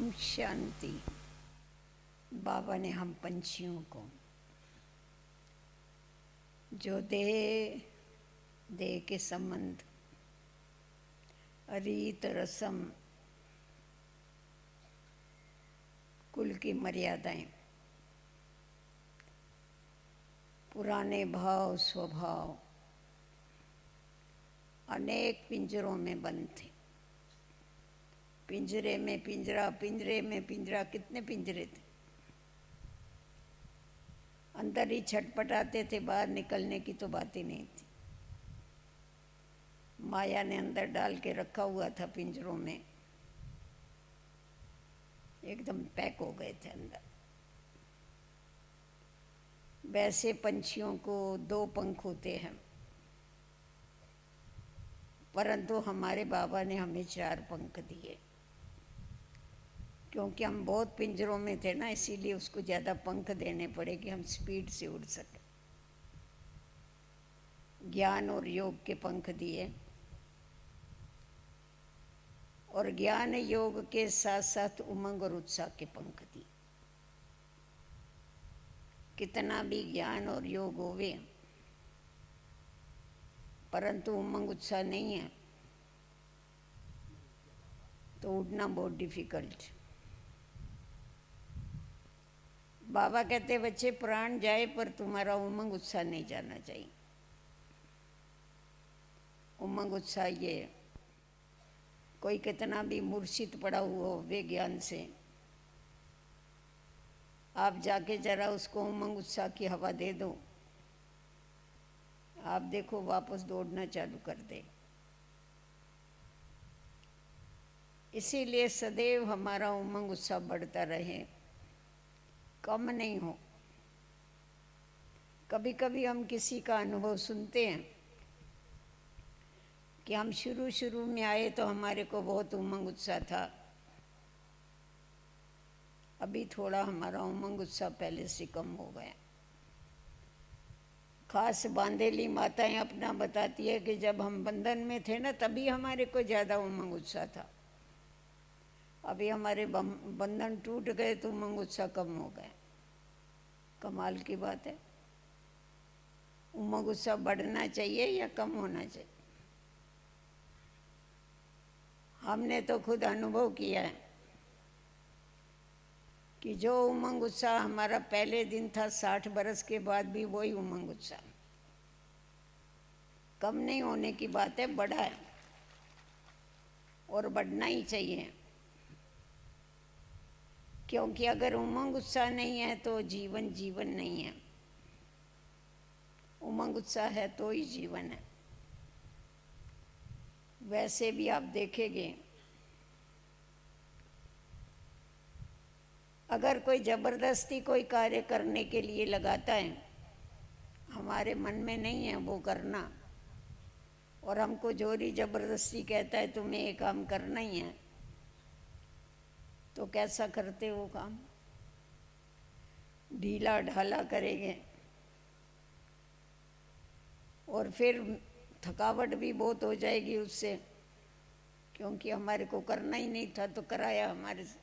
ओम शांति। बाबा ने हम पंछियों को जो देह के संबंध, रीत रस्म, कुल की मर्यादाएं, पुराने भाव स्वभाव अनेक पिंजरों में बंद थे। पिंजरे में पिंजरा, पिंजरे में पिंजरा, कितने पिंजरे थे। अंदर ही छटपटाते थे, बाहर निकलने की तो बात ही नहीं थी। माया ने अंदर डाल के रखा हुआ था पिंजरों में, एकदम पैक हो गए थे अंदर। वैसे पंछियों को दो पंख होते हैं, परंतु हमारे बाबा ने हमें चार पंख दिए, क्योंकि हम बहुत पिंजरों में थे ना, इसीलिए उसको ज़्यादा पंख देने पड़े कि हम स्पीड से उड़ सकें। ज्ञान और योग के पंख दिए, और ज्ञान योग के साथ साथ उमंग और उत्साह के पंख दिए। कितना भी ज्ञान और योग होवे, परंतु उमंग उत्साह नहीं है तो उड़ना बहुत डिफिकल्ट। बाबा कहते बच्चे प्राण जाए पर तुम्हारा उमंग उत्साह नहीं जाना चाहिए। उमंग उत्साह ये कोई कितना भी मूर्छित पड़ा हुआ हो विज्ञान से, आप जाके जरा उसको उमंग उत्साह की हवा दे दो, आप देखो वापस दौड़ना चालू कर दे। इसीलिए सदैव हमारा उमंग उत्साह बढ़ता रहे, कम नहीं हो। कभी कभी हम किसी का अनुभव सुनते हैं कि हम शुरू में आए तो हमारे को बहुत उमंग उत्साह था, अभी थोड़ा हमारा उमंग उत्साह पहले से कम हो गया। खास बांधेली माताएं अपना बताती है कि जब हम बंधन में थे ना, तभी हमारे को ज़्यादा उमंग उत्साह था। अभी हमारे बंधन टूट गए तो उमंग उत्साह कम हो गया। कमाल की बात है। उमंग उत्साह बढ़ना चाहिए या कम होना चाहिए? हमने तो खुद अनुभव किया है कि जो उमंग उत्साह हमारा पहले दिन था, 60 बरस के बाद भी वही उमंग उत्साह। कम नहीं होने की बात है, बढ़ा है और बढ़ना ही चाहिए। क्योंकि अगर उमंग उत्साह नहीं है तो जीवन जीवन नहीं है। उमंग उत्साह है तो ही जीवन है। वैसे भी आप देखेंगे, अगर कोई जबरदस्ती कोई कार्य करने के लिए लगाता है, हमारे मन में नहीं है वो करना, और हमको जोरी जबरदस्ती कहता है तुम्हें ये काम करना ही है, तो कैसा करते हो काम? ढीला ढाला करेंगे, और फिर थकावट भी बहुत हो जाएगी उससे, क्योंकि हमारे को करना ही नहीं था तो कराया हमारे से।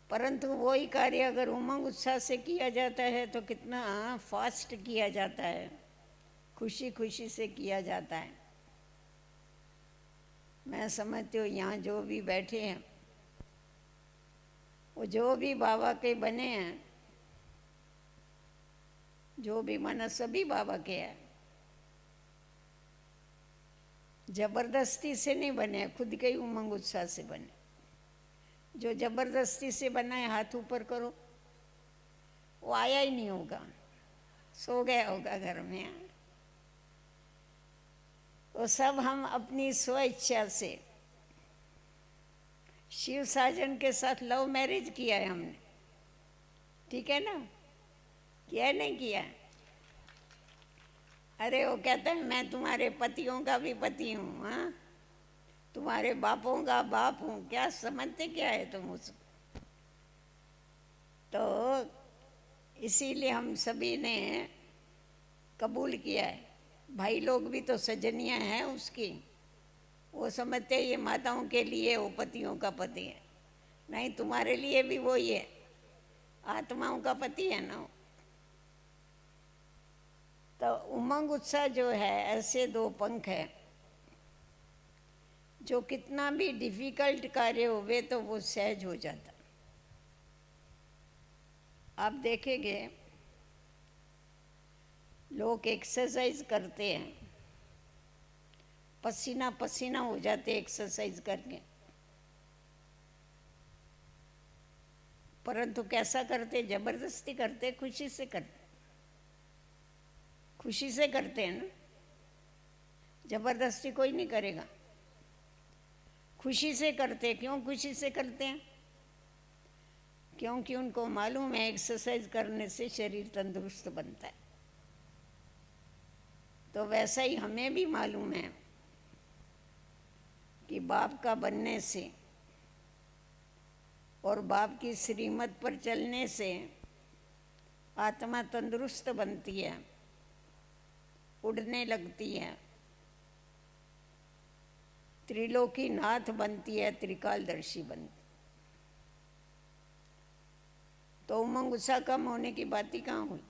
परंतु वही कार्य अगर उमंग उत्साह से किया जाता है तो कितना फास्ट किया जाता है, खुशी खुशी से किया जाता है। मैं समझती हूँ यहाँ जो भी बैठे हैं, वो जो भी बाबा के बने हैं, जो भी माना सभी बाबा के हैं। जबरदस्ती से नहीं बने, खुद के ही उमंग उत्साह से बने। जो जबरदस्ती से बना है, हाथ ऊपर करो, वो आया ही नहीं होगा, सो गया होगा घर में। वो सब हम अपनी स्वेच्छा से, शिव साजन के साथ लव मैरिज किया है हमने, ठीक है ना? किया है नहीं किया? अरे वो कहता है मैं तुम्हारे पतियों का भी पति हूँ, हाँ, तुम्हारे बापों का बाप हूँ। क्या समझते क्या है तुम उसको? तो इसीलिए हम सभी ने कबूल किया है। भाई लोग भी तो सजनियाँ हैं उसकी, वो समझते हैं ये माताओं के लिए, वो पतियों का पति है। नहीं, तुम्हारे लिए भी वो ही है, आत्माओं का पति है ना। तो उमंग उत्साह जो है, ऐसे दो पंख है जो कितना भी डिफिकल्ट कार्य होवे तो वो सहज हो जाता। आप देखेंगे लोग एक्सरसाइज करते हैं, पसीना पसीना हो जाते एक्सरसाइज करके, परंतु कैसा करते? जबरदस्ती करते, खुशी से करते, खुशी से करते हैं ना। जबरदस्ती कोई नहीं करेगा, खुशी से करते। क्यों खुशी से करते हैं? क्योंकि उनको मालूम है एक्सरसाइज करने से शरीर तंदुरुस्त बनता है। तो वैसा ही हमें भी मालूम है कि बाप का बनने से और बाप की श्रीमत पर चलने से आत्मा तंदुरुस्त बनती है, उड़ने लगती है, त्रिलोकी नाथ बनती है, त्रिकालदर्शी बनती। तो उमंग उत्साह कम होने की बात ही कहाँ हुई?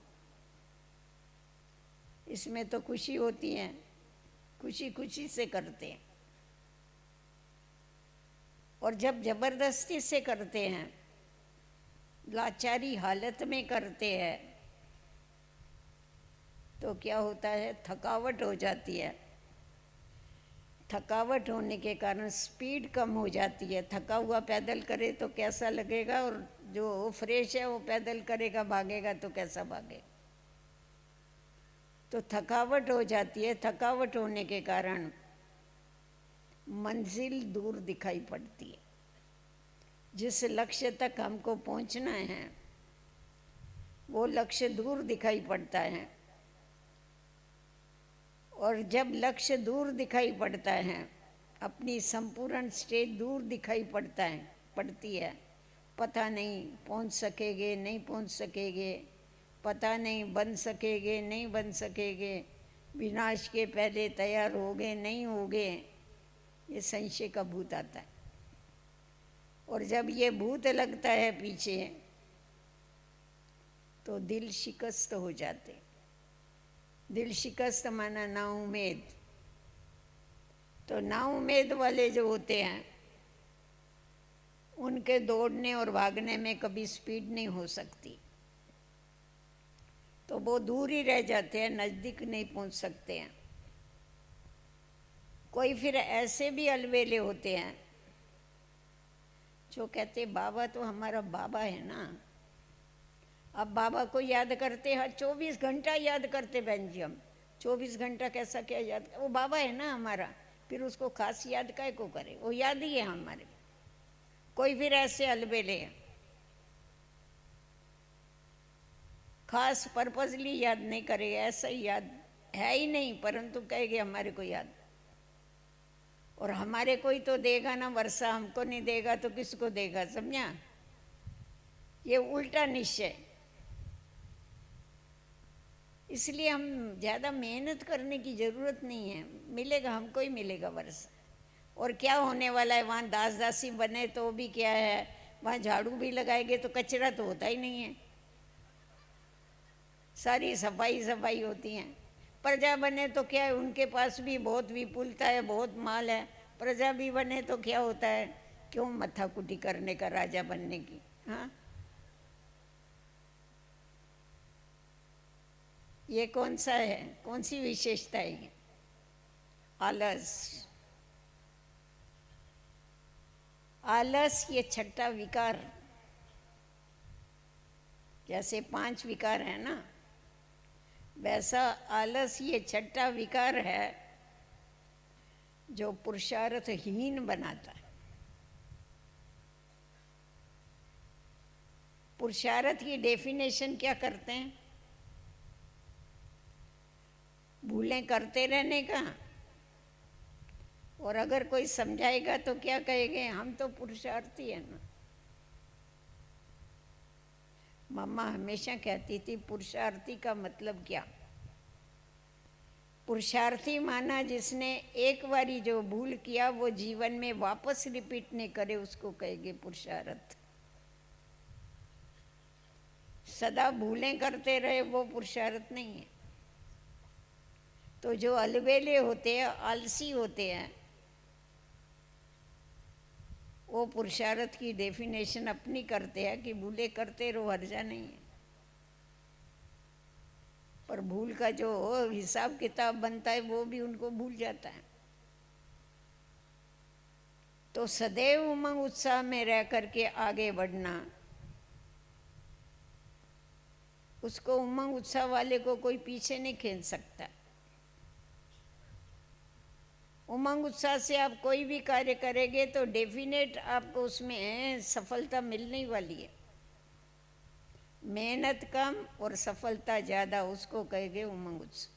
इसमें तो खुशी होती है, खुशी खुशी से करते हैं। और जब जबरदस्ती से करते हैं, लाचारी हालत में करते हैं, तो क्या होता है? थकावट हो जाती है। थकावट होने के कारण स्पीड कम हो जाती है। थका हुआ पैदल करे तो कैसा लगेगा, और जो फ्रेश है वो पैदल करेगा, भागेगा तो कैसा भागेगा। तो थकावट हो जाती है। थकावट होने के कारण मंजिल दूर दिखाई पड़ती है। जिस लक्ष्य तक हमको पहुंचना है वो लक्ष्य दूर दिखाई पड़ता है। और जब लक्ष्य दूर दिखाई पड़ता है, अपनी संपूर्ण स्टेज दूर दिखाई पड़ती है, पता नहीं पहुंच सकेंगे नहीं पहुंच सकेंगे, पता नहीं बन सकेंगे नहीं बन सकेंगे, विनाश के पहले तैयार होगे नहीं होगे, ये संशय का भूत आता है। और जब ये भूत लगता है पीछे, तो दिल शिकस्त हो जाते। दिल शिकस्त माना ना उम्मीद। तो ना उम्मीद वाले जो होते हैं, उनके दौड़ने और भागने में कभी स्पीड नहीं हो सकती, तो वो दूर ही रह जाते हैं, नज़दीक नहीं पहुंच सकते हैं। कोई फिर ऐसे भी अलवेले होते हैं जो कहते बाबा तो हमारा बाबा है ना। अब बाबा को याद करते, हर 24 घंटा याद करते बहन जी। हम 24 घंटा कैसा क्या याद, वो बाबा है ना हमारा, फिर उसको खास याद काहे को करे, वो याद ही है हमारे। कोई फिर ऐसे अलबेले हैं, खास पर्पजली याद नहीं करेगा, ऐसा ही याद है ही नहीं, परंतु कहेंगे हमारे को याद। और हमारे कोई तो देगा ना वर्षा, हमको नहीं देगा तो किसको देगा, समझा? ये उल्टा निश्चय। इसलिए हम ज़्यादा मेहनत करने की ज़रूरत नहीं है, मिलेगा, हमको ही मिलेगा वर्षा। और क्या होने वाला है? वहाँ दास दासी बने तो भी क्या है, वहाँ झाड़ू भी लगाएंगे तो कचरा तो होता ही नहीं है, सारी सफाई सफाई होती है। प्रजा बने तो क्या है, उनके पास भी बहुत विपुलता है, बहुत माल है। प्रजा भी बने तो क्या होता है, क्यों मत्थाकुटी करने का, राजा बनने की? हाँ, ये कौन सा है, कौन सी विशेषता है? आलस। आलस ये छठा विकार। जैसे 5 विकार है ना, वैसा आलस ये छठा विकार है जो पुरुषार्थहीन बनाता है। पुरुषार्थ की डेफिनेशन क्या करते हैं? भूलें करते रहने का। और अगर कोई समझाएगा तो क्या कहेंगे, हम तो पुरुषार्थी है ना। मम्मा हमेशा कहती थी पुरुषार्थी का मतलब क्या? पुरुषार्थी माना जिसने एक बारी जो भूल किया वो जीवन में वापस रिपीट नहीं करे, उसको कहेंगे पुरुषार्थ। सदा भूलें करते रहे वो पुरुषार्थ नहीं है। तो जो अलबेले होते हैं, आलसी होते हैं, वो पुरुषार्थ की डेफिनेशन अपनी करते हैं कि भूले करते रहो, हर्जा नहीं है। पर भूल का जो हिसाब किताब बनता है वो भी उनको भूल जाता है। तो सदैव उमंग उत्साह में रह करके आगे बढ़ना, उसको उमंग उत्साह वाले को कोई पीछे नहीं खींच सकता। उमंग उत्साह से आप कोई भी कार्य करेंगे तो डेफिनेट आपको उसमें सफलता मिलने वाली है। मेहनत कम और सफलता ज़्यादा, उसको कहेंगे उमंग उत्साह।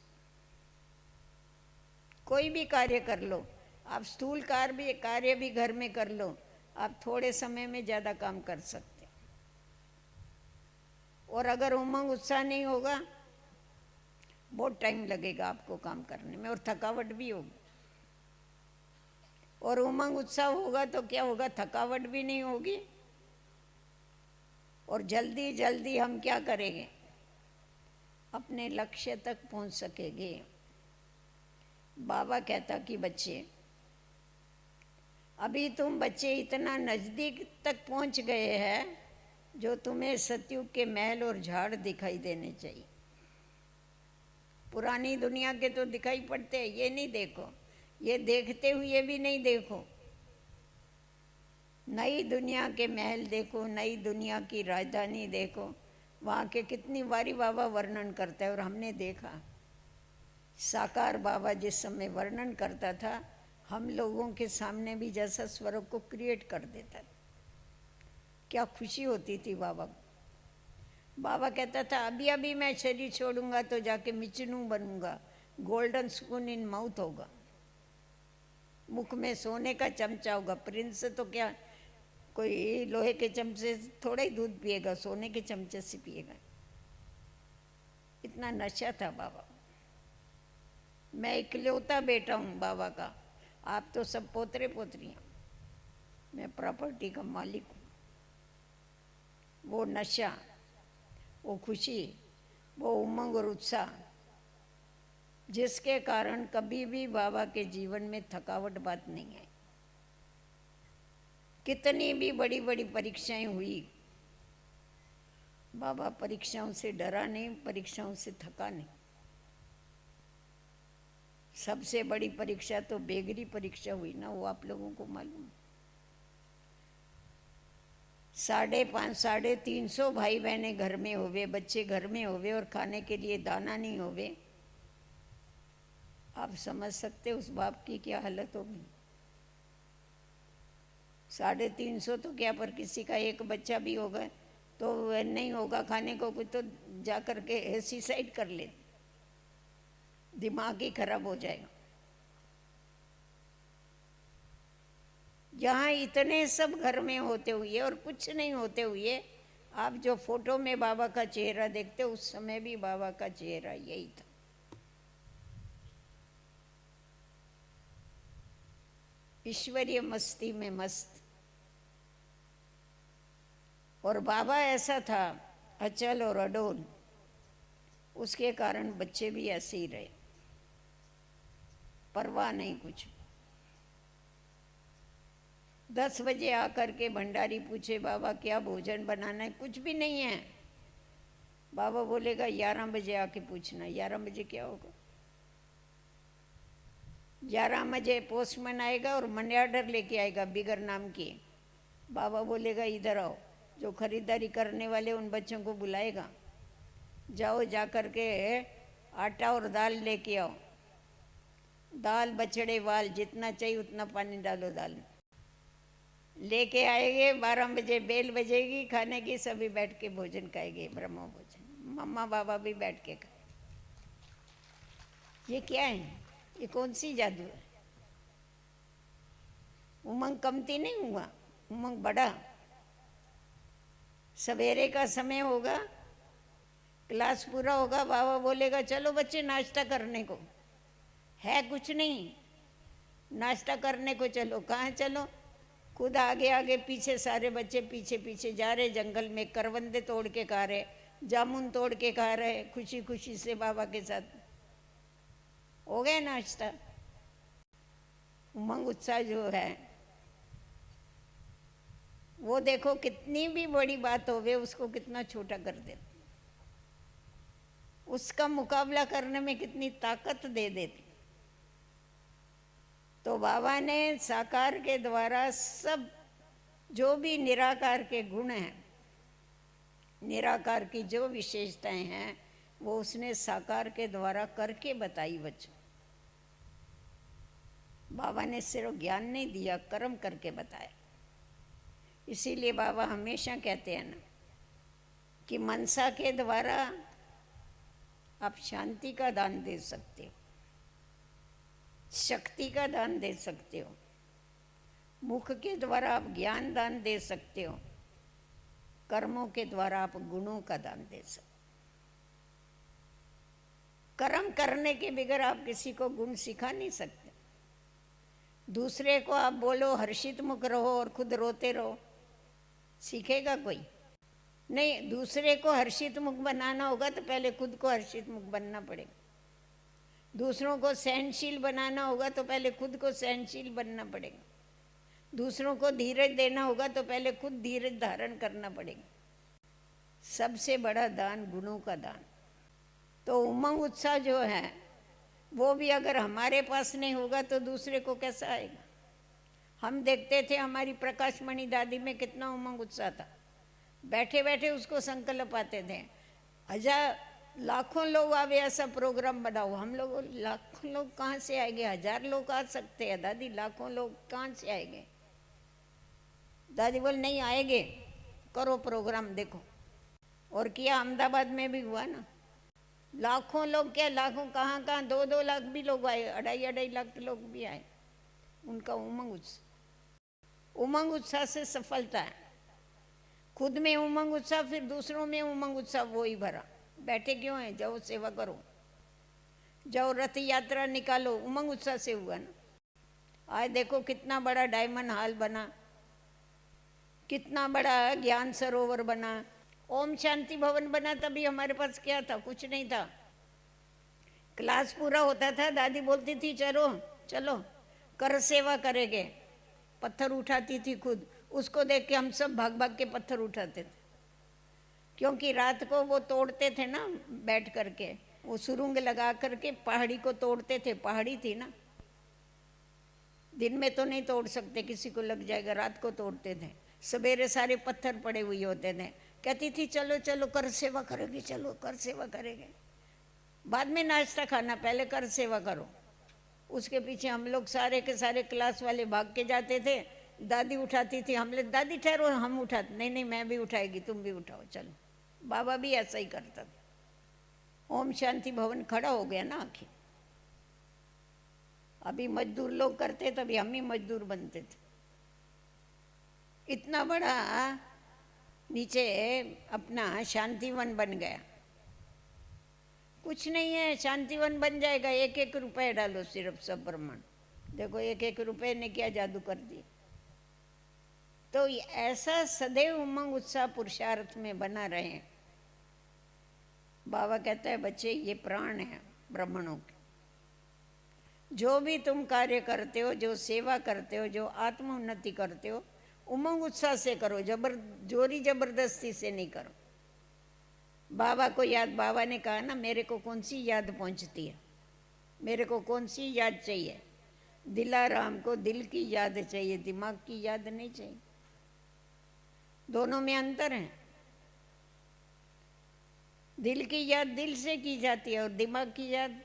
कोई भी कार्य कर लो आप, स्थूल कार्य भी घर में कर लो, आप थोड़े समय में ज़्यादा काम कर सकते। और अगर उमंग उत्साह नहीं होगा, बहुत टाइम लगेगा आपको काम करने में और थकावट भी होगी। और उमंग उत्साह होगा तो क्या होगा, थकावट भी नहीं होगी और जल्दी जल्दी हम क्या करेंगे, अपने लक्ष्य तक पहुंच सकेंगे। बाबा कहता कि बच्चे, अभी तुम बच्चे इतना नज़दीक तक पहुंच गए हैं जो तुम्हें सतयुग के महल और झाड़ दिखाई देने चाहिए। पुरानी दुनिया के तो दिखाई पड़ते हैं, ये नहीं देखो, ये देखते हुए भी नहीं देखो। नई दुनिया के महल देखो, नई दुनिया की राजधानी देखो, वहाँ के कितनी बारी बाबा वर्णन करता है और हमने देखा। साकार बाबा जिस समय वर्णन करता था, हम लोगों के सामने भी जैसा स्वर्ग को क्रिएट कर देता था। क्या खुशी होती थी बाबा को। बाबा कहता था अभी अभी मैं शरीर छोड़ूंगा तो जाके मिचनू बनूंगा, गोल्डन स्पून इन माउथ होगा, मुख में सोने का चमचा होगा। प्रिंस तो क्या कोई लोहे के चमचे से थोड़ा ही दूध पिएगा, सोने के चमचे से पिएगा। इतना नशा था बाबा। मैं इकलौता बेटा हूँ बाबा का, आप तो सब पोतरे पोतरियाँ, मैं प्रॉपर्टी का मालिक हूँ। वो नशा, वो खुशी, वो उमंग और उत्साह, जिसके कारण कभी भी बाबा के जीवन में थकावट बात नहीं है। कितनी भी बड़ी बड़ी परीक्षाएं हुई, बाबा परीक्षाओं से डरा नहीं, परीक्षाओं से थका नहीं। सबसे बड़ी परीक्षा तो बेगरी परीक्षा हुई ना, वो आप लोगों को मालूम। 550 350 भाई बहने घर में होवे, बच्चे घर में होवे और खाने के लिए दाना नहीं होवे। आप समझ सकते उस बाप की क्या हालत होगी। 350 तो क्या, पर किसी का एक बच्चा भी होगा तो नहीं होगा खाने को कुछ, तो जा कर के सुसाइड कर ले, दिमाग ही खराब हो जाएगा। यहाँ इतने सब घर में होते हुए और कुछ नहीं होते हुए, आप जो फोटो में बाबा का चेहरा देखते, उस समय भी बाबा का चेहरा यही था। ईश्वरीय मस्ती में मस्त। और बाबा ऐसा था अचल और अडोल, उसके कारण बच्चे भी ऐसे ही रहे, परवाह नहीं कुछ। 10 बजे आकर के भंडारी पूछे बाबा क्या भोजन बनाना है, कुछ भी नहीं है। बाबा बोलेगा 11 बजे आके पूछना। 11 बजे क्या होगा? 11 बजे पोस्टमैन आएगा और मनी ऑर्डर लेके आएगा बिगर नाम की। बाबा बोलेगा इधर आओ, जो खरीदारी करने वाले उन बच्चों को बुलाएगा, जाओ जा कर के आटा और दाल लेके आओ। दाल बछड़े वाल, जितना चाहिए उतना पानी डालो दाल में। लेके आएंगे, 12 बजे बेल बजेगी, खाने की, सभी बैठ के भोजन खाएंगे, ब्रह्म भोजन। मम्मा बाबा भी बैठ के खाए। ये क्या है? ये कौन सी जादू है? उमंग कमती नहीं हुआ, उमंग बढ़ा। सवेरे का समय होगा, क्लास पूरा होगा, बाबा बोलेगा चलो बच्चे नाश्ता करने को। है कुछ नहीं। नाश्ता करने को चलो, कहाँ चलो, खुद आगे आगे, पीछे सारे बच्चे पीछे पीछे जा रहे। जंगल में करवंदे तोड़ के खा रहे, जामुन तोड़ के खा रहे, खुशी खुशी से बाबा के साथ। हो गया नाश्ता। उमंग उत्साह जो है वो देखो, कितनी भी बड़ी बात होवे उसको कितना छोटा कर देते, उसका मुकाबला करने में कितनी ताकत दे देती। तो बाबा ने साकार के द्वारा सब जो भी निराकार के गुण हैं, निराकार की जो विशेषताएं हैं, वो उसने साकार के द्वारा करके बताई बच्चों। बाबा ने सिर्फ ज्ञान नहीं दिया, कर्म करके बताया। इसीलिए बाबा हमेशा कहते हैं ना कि मनसा के द्वारा आप शांति का दान दे सकते हो, शक्ति का दान दे सकते हो, मुख के द्वारा आप ज्ञान दान दे सकते हो, कर्मों के द्वारा आप गुणों का दान दे सकते हो। कर्म करने के बगैर आप किसी को गुण सिखा नहीं सकते। दूसरे को आप बोलो हर्षित मुख रहो और खुद रोते रहो, सीखेगा कोई नहीं। दूसरे को हर्षित मुख बनाना होगा तो पहले खुद को हर्षित मुख बनना पड़ेगा। दूसरों को सहनशील बनाना होगा तो पहले खुद को सहनशील बनना पड़ेगा। दूसरों को धीरज देना होगा तो पहले खुद धीरज धारण करना पड़ेगा। सबसे बड़ा दान गुणों का दान। तो उमंग उत्साह जो है वो भी अगर हमारे पास नहीं होगा तो दूसरे को कैसा आएगा। हम देखते थे हमारी प्रकाशमणि दादी में कितना उमंग उत्साह था। बैठे बैठे उसको संकल्प आते थे, 1000 लाखों लोग आवे ऐसा प्रोग्राम बनाओ। हम लोग, लाखों लोग कहाँ से आएंगे, 1000 लोग आ सकते हैं दादी, लाखों लोग कहाँ से आएंगे। दादी बोल नहीं आएंगे, करो प्रोग्राम देखो। और किया, अहमदाबाद में भी हुआ ना, लाखों लोग, क्या लाखों, कहाँ कहाँ 2-2 लाख भी लोग आए, 2.5 लाख लोग भी आए। उनका उमंग उत्साह से सफलता है। खुद में उमंग उत्साह, फिर दूसरों में उमंग उत्साह, वो ही भरा। बैठे क्यों हैं, जाओ सेवा करो, जाओ रथ यात्रा निकालो, उमंग उत्साह से हुआ ना। आज देखो कितना बड़ा डायमंड हॉल बना, कितना बड़ा ज्ञान सरोवर बना, ओम शांति भवन बना। तभी हमारे पास क्या था, कुछ नहीं था। क्लास पूरा होता था, दादी बोलती थी चलो चलो कर सेवा करेंगे, पत्थर उठाती थी खुद। उसको देख के हम सब भाग भाग के पत्थर उठाते थे, क्योंकि रात को वो तोड़ते थे ना, बैठ करके वो सुरुंग लगा करके पहाड़ी को तोड़ते थे। पहाड़ी थी ना, दिन में तो नहीं तोड़ सकते, किसी को लग जाएगा, रात को तोड़ते थे। सवेरे सारे पत्थर पड़े हुए होते थे। कहती थी चलो चलो कर सेवा करोगे, चलो कर सेवा करेंगे, बाद में नाश्ता खाना, पहले कर सेवा करो। उसके पीछे हम लोग सारे के सारे क्लास वाले भाग के जाते थे। दादी उठाती थी, हम लोग दादी ठहरो, हम उठाते, नहीं नहीं मैं भी उठाएगी, तुम भी उठाओ चलो। बाबा भी ऐसा ही करता था। ओम शांति भवन खड़ा हो गया ना आखिर। अभी मजदूर लोग करते, तभी हम ही मजदूर बनते थे। इतना बड़ा नीचे अपना शांतिवन बन गया। कुछ नहीं है, शांतिवन बन जाएगा। 1-1 रुपए डालो सिर्फ, सब ब्रह्मांड। देखो 1-1 रुपए ने क्या जादू कर दिया। तो ऐसा सदैव उमंग उत्साह पुरुषार्थ में बना रहे। बाबा कहता है बच्चे, ये प्राण है ब्राह्मणों के। जो भी तुम कार्य करते हो, जो सेवा करते हो, जो आत्मोन्नति करते हो, उमंग उत्साह से करो, जोरी जबरदस्ती से नहीं करो। बाबा को याद, बाबा ने कहा ना, मेरे को कौन सी याद पहुंचती है, मेरे को कौन सी याद चाहिए। दिलाराम को दिल की याद चाहिए, दिमाग की याद नहीं चाहिए। दोनों में अंतर है। दिल की याद दिल से की जाती है और दिमाग की याद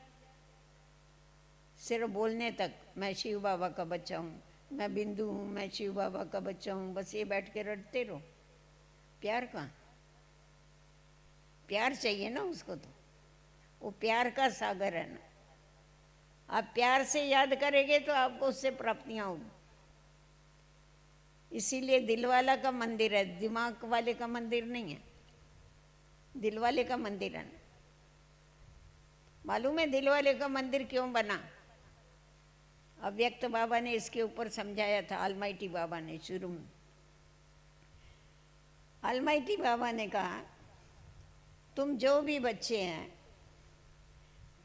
सिर्फ बोलने तक। मैं शिव बाबा का बच्चा हूँ, मैं बिंदु हूँ, मैं शिव बाबा का बच्चा हूँ, बस ये बैठ के रटते रहो। प्यार कहाँ? प्यार चाहिए ना उसको, तो वो प्यार का सागर है ना। आप प्यार से याद करेंगे तो आपको उससे प्राप्तियां होगी। इसीलिए दिल वाला का मंदिर है, दिमाग वाले का मंदिर नहीं है। दिल वाले का मंदिर है ना। मालूम है दिल वाले का मंदिर क्यों बना? अव्यक्त बाबा ने इसके ऊपर समझाया था, ऑलमाइटी बाबा ने शुरू में। ऑलमाइटी बाबा ने कहा, तुम जो भी बच्चे हैं,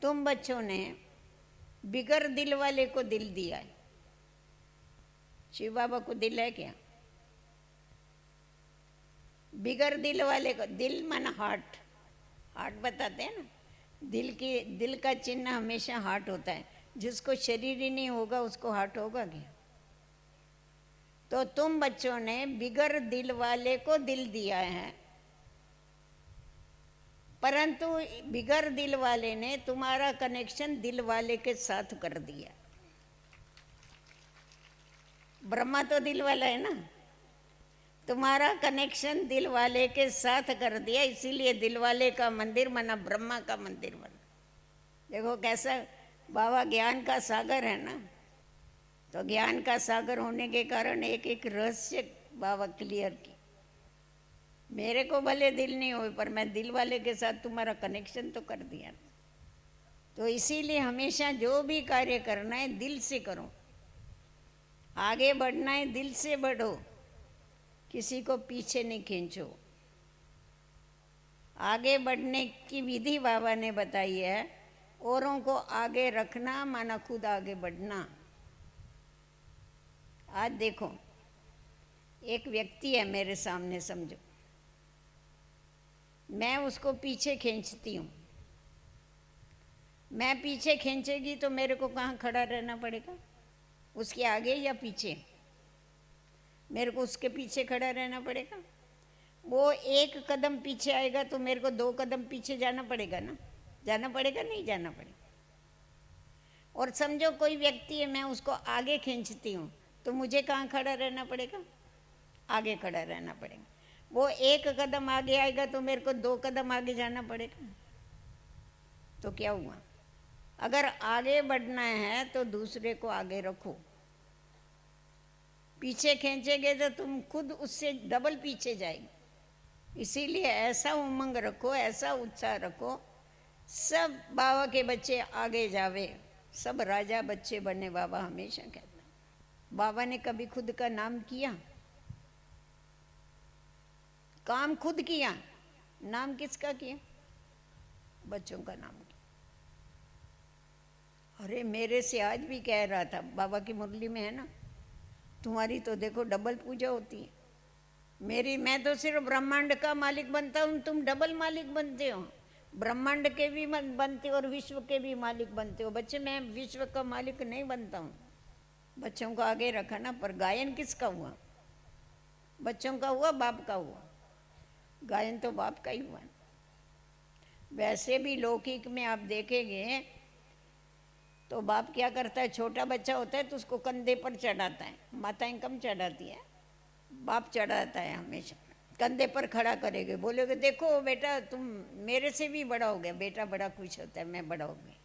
तुम बच्चों ने बिगर दिल वाले को दिल दिया है। शिव बाबा को दिल है क्या? बिगर दिल वाले को, दिल माना हार्ट, हार्ट बताते हैं ना, दिल का चिन्ह हमेशा हार्ट होता है। जिसको शरीर ही नहीं होगा उसको हार्ट होगा क्या? तो तुम बच्चों ने बिगर दिल वाले को दिल दिया है, परंतु बिगर दिल वाले ने तुम्हारा कनेक्शन दिल वाले के साथ कर दिया। ब्रह्मा तो दिल वाला है ना, तुम्हारा कनेक्शन दिल वाले के साथ कर दिया, इसीलिए दिल वाले का मंदिर बना, ब्रह्मा का मंदिर बना। देखो कैसा बाबा ज्ञान का सागर है ना। तो ज्ञान का सागर होने के कारण एक एक रहस्य बाबा क्लियर की। मेरे को भले दिल नहीं हो, पर मैं दिल वाले के साथ तुम्हारा कनेक्शन तो कर दिया। तो इसीलिए हमेशा जो भी कार्य करना है दिल से करो, आगे बढ़ना है दिल से बढ़ो, किसी को पीछे नहीं खींचो। आगे बढ़ने की विधि बाबा ने बताई है, औरों को आगे रखना माना खुद आगे बढ़ना। आज देखो, एक व्यक्ति है मेरे सामने, समझो मैं उसको पीछे खींचती हूँ। मैं पीछे खींचेगी तो मेरे को कहाँ खड़ा रहना पड़ेगा? उसके आगे या पीछे? मेरे को उसके पीछे खड़ा रहना पड़ेगा। वो एक कदम पीछे आएगा तो मेरे को 2 कदम पीछे जाना पड़ेगा ना, जाना पड़ेगा नहीं जाना पड़ेगा। और समझो कोई व्यक्ति है, मैं उसको आगे खींचती हूँ तो मुझे कहाँ खड़ा रहना पड़ेगा? आगे खड़ा रहना पड़ेगा। वो 1 कदम आगे आएगा तो मेरे को 2 कदम आगे जाना पड़ेगा। तो क्या हुआ? अगर आगे बढ़ना है तो दूसरे को आगे रखो। पीछे खींचेगे तो तुम खुद उससे डबल पीछे जाएगी। इसीलिए ऐसा उमंग रखो, ऐसा उत्साह रखो, सब बाबा के बच्चे आगे जावे, सब राजा बच्चे बने। बाबा हमेशा कहता है। बाबा ने कभी खुद का नाम किया? काम खुद किया, नाम किसका किया? बच्चों का नाम किया। अरे मेरे से आज भी कह रहा था, बाबा की मुरली में है ना, तुम्हारी तो देखो डबल पूजा होती है। मेरी, मैं तो सिर्फ ब्रह्मांड का मालिक बनता हूँ, तुम डबल मालिक बनते हो। ब्रह्मांड के भी बनते हो और विश्व के भी मालिक बनते हो। बच्चे, मैं विश्व का मालिक नहीं बनता हूँ। बच्चों को आगे रखा ना। पर गायन किसका हुआ? बच्चों का हुआ, बाप का हुआ? गायन तो बाप का ही हुआ। वैसे भी लौकिक में आप देखेंगे तो बाप क्या करता है, छोटा बच्चा होता है तो उसको कंधे पर चढ़ाता है। माताएं कम चढ़ाती है, बाप चढ़ाता है हमेशा। कंधे पर खड़ा करेंगे, बोलोगे देखो बेटा तुम मेरे से भी बड़ा हो गया। बेटा बड़ा खुश होता है, मैं बड़ा हो गया।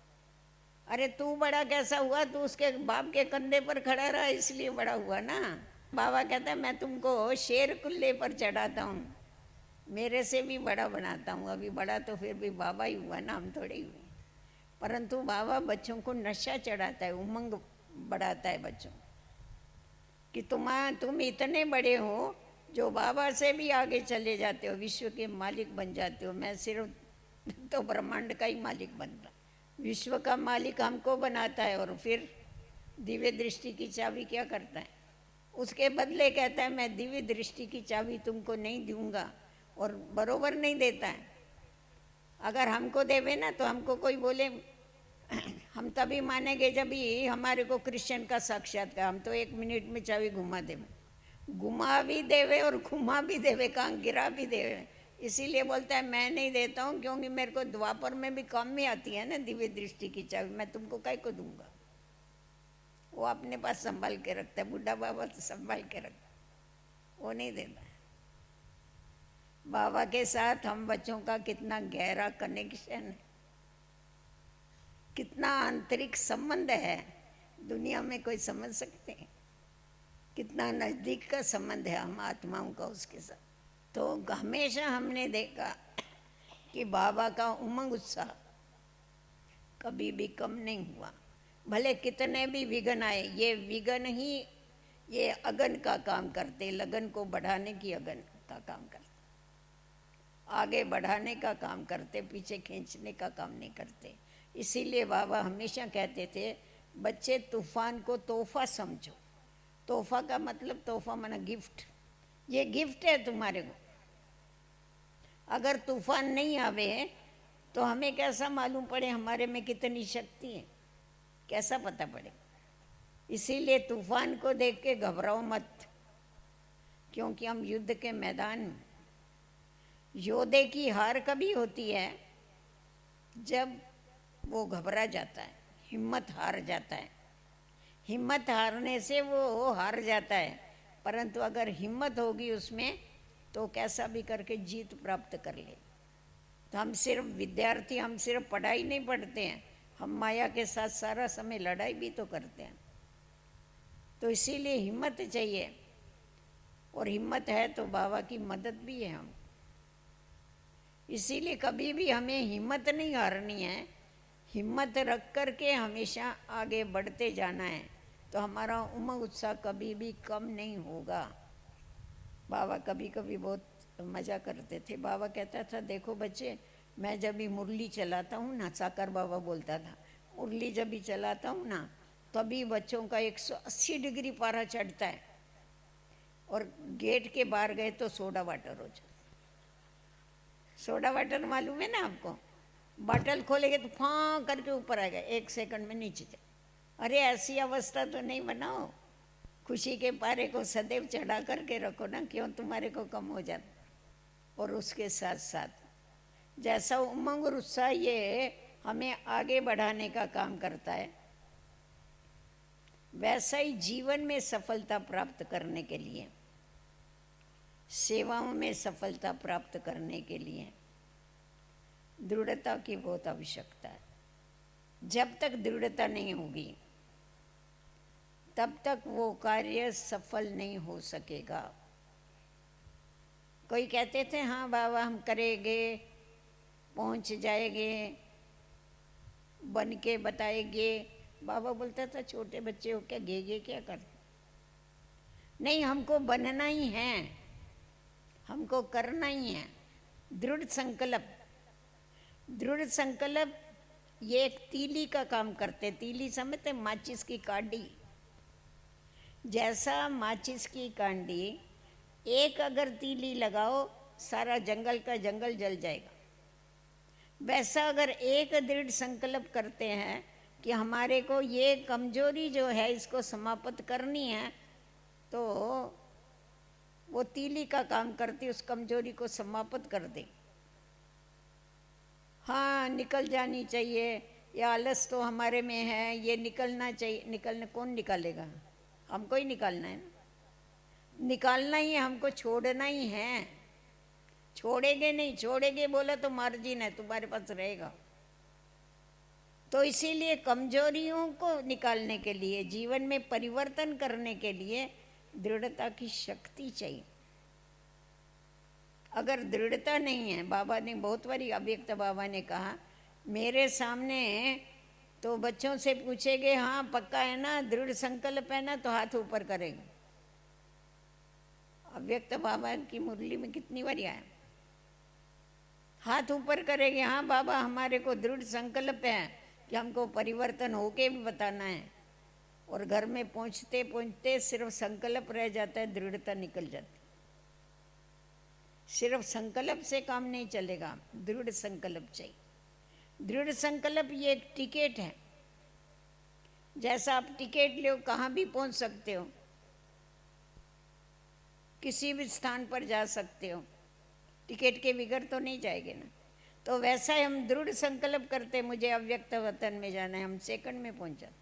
अरे तू बड़ा कैसा हुआ? तू उसके बाप के कंधे पर खड़ा रहा इसलिए बड़ा हुआ ना। बाबा कहता है मैं तुमको शेर कुल्ले पर चढ़ाता हूँ, मेरे से भी बड़ा बनाता हूँ। अभी बड़ा तो फिर भी बाबा ही हुआ ना, हम थोड़े ही हुए। परंतु बाबा बच्चों को नशा चढ़ाता है, उमंग बढ़ाता है बच्चों कि तुम इतने बड़े हो जो बाबा से भी आगे चले जाते हो, विश्व के मालिक बन जाते हो। मैं सिर्फ तो ब्रह्मांड का ही मालिक बनता, विश्व का मालिक हमको बनाता है। और फिर दिव्य दृष्टि की चाबी क्या करता है? उसके बदले कहता है मैं दिव्य दृष्टि की चाबी तुमको नहीं दूंगा, और बरोबर नहीं देता है। अगर हमको देवे ना तो हमको कोई बोले, हम तभी मानेंगे जब ही हमारे को कृष्ण का साक्षात्कार। हम तो 1 मिनट में चाबी घुमा देवे, घुमा भी देवे और घुमा भी देवे, कहाँ गिरा भी देवे। इसीलिए बोलता है मैं नहीं देता हूँ, क्योंकि मेरे को द्वापर में भी काम में आती है ना दिव्य दृष्टि की चाबी। मैं तुमको काय को दूंगा? वो अपने पास संभाल के रखता है, बुढ़ा बाबा तो संभाल के रखता है, वो नहीं देता है। बाबा के साथ हम बच्चों का कितना गहरा कनेक्शन है, कितना आंतरिक संबंध है, दुनिया में कोई समझ सकते हैं? कितना नज़दीक का संबंध है हम आत्माओं का उसके साथ। तो हमेशा हमने देखा कि बाबा का उमंग उत्साह कभी भी कम नहीं हुआ। भले कितने भी विघ्न आए, ये विघ्न ही ये अगन का काम करते, लगन को बढ़ाने की अगन का काम करते, आगे बढ़ाने का काम करते, पीछे खींचने का काम नहीं करते। इसीलिए बाबा हमेशा कहते थे, बच्चे तूफान को तोहफा समझो। तोहफा का मतलब, तोहफा माना गिफ्ट, ये गिफ्ट है तुम्हारे को। अगर तूफान नहीं आवे तो हमें कैसा मालूम पड़े हमारे में कितनी शक्ति है, कैसा पता पड़े। इसीलिए तूफान को देख के घबराओ मत, क्योंकि हम युद्ध के मैदान में। योद्धे की हार कभी होती है जब वो घबरा जाता है, हिम्मत हार जाता है। हिम्मत हारने से वो हार जाता है, परंतु अगर हिम्मत होगी उसमें तो कैसा भी करके जीत प्राप्त कर ले। तो हम सिर्फ विद्यार्थी, हम सिर्फ पढ़ाई नहीं पढ़ते हैं, हम माया के साथ सारा समय लड़ाई भी तो करते हैं। तो इसीलिए हिम्मत चाहिए, और हिम्मत है तो बाबा की मदद भी है हम। इसीलिए कभी भी हमें हिम्मत नहीं हारनी है, हिम्मत रख कर के हमेशा आगे बढ़ते जाना है, तो हमारा उमंग उत्साह कभी भी कम नहीं होगा। बाबा कभी कभी बहुत मज़ा करते थे। बाबा कहता था, देखो बच्चे, मैं जब भी मुरली चलाता हूँ ना, साकार बाबा बोलता था, मुरली जब भी चलाता हूँ ना, तभी बच्चों का 180 डिग्री पारा चढ़ता है, और गेट के बाहर गए तो सोडा वाटर हो जाता। सोडा वाटर मालूम है ना आपको? बॉटल खोलेंगे तो फाँ करके ऊपर आएगा, 1 सेकंड में नीचे जाए। अरे ऐसी अवस्था तो नहीं बनाओ, खुशी के पारे को सदैव चढ़ा करके रखो ना, क्यों तुम्हारे को कम हो जाता। और उसके साथ साथ जैसा उमंग और उत्साह ये हमें आगे बढ़ाने का काम करता है, वैसा ही जीवन में सफलता प्राप्त करने के लिए, सेवाओं में सफलता प्राप्त करने के लिए दृढ़ता की बहुत आवश्यकता है। जब तक दृढ़ता नहीं होगी तब तक वो कार्य सफल नहीं हो सकेगा। कोई कहते थे, हाँ बाबा हम करेंगे, पहुंच जाएंगे, बन के बताएंगे। बाबा बोलता था, छोटे बच्चे हो क्या, गे क्या कर। नहीं, हमको बनना ही है, हमको करना ही है। दृढ़ संकल्प, दृढ़ संकल्प ये एक तीली का काम करते। तीली समझते, माचिस की कांडी। जैसा माचिस की कांडी, एक अगर तीली लगाओ सारा जंगल का जंगल जल जाएगा, वैसा अगर एक दृढ़ संकल्प करते हैं कि हमारे को ये कमजोरी जो है इसको समाप्त करनी है, तो वो तीली का काम करती, उस कमजोरी को समाप्त कर दे। हाँ निकल जानी चाहिए, ये आलस तो हमारे में है, ये निकलना चाहिए। निकलने कौन निकालेगा? हमको ही निकालना है ना, निकालना ही है, हमको छोड़ना ही है। छोड़ेंगे नहीं, छोड़ेंगे बोला तो मार्जिन है, तुम्हारे पास रहेगा। तो इसीलिए कमजोरियों को निकालने के लिए, जीवन में परिवर्तन करने के लिए दृढ़ता की शक्ति चाहिए। अगर दृढ़ता नहीं है, बाबा ने बहुत बारी, अव्यक्त बाबा ने कहा, मेरे सामने तो बच्चों से पूछेंगे, हाँ पक्का है ना, दृढ़ संकल्प है ना, तो हाथ ऊपर करेंगे। अव्यक्त बाबा की मुरली में कितनी बारी आया, हाथ ऊपर करेंगे, हाँ बाबा हमारे को दृढ़ संकल्प है कि हमको परिवर्तन होके भी बताना है। और घर में पहुंचते पहुंचते सिर्फ संकल्प रह जाता है, दृढ़ता निकल जाती। सिर्फ संकल्प से काम नहीं चलेगा, दृढ़ संकल्प चाहिए। दृढ़ संकल्प ये एक टिकट है। जैसा आप टिकट लो कहाँ भी पहुंच सकते हो, किसी भी स्थान पर जा सकते हो, टिकट के बगैर तो नहीं जाएंगे ना। तो वैसा ही हम दृढ़ संकल्प करते, मुझे अव्यक्त वतन में जाना है, हम सेकंड में पहुंच जाते।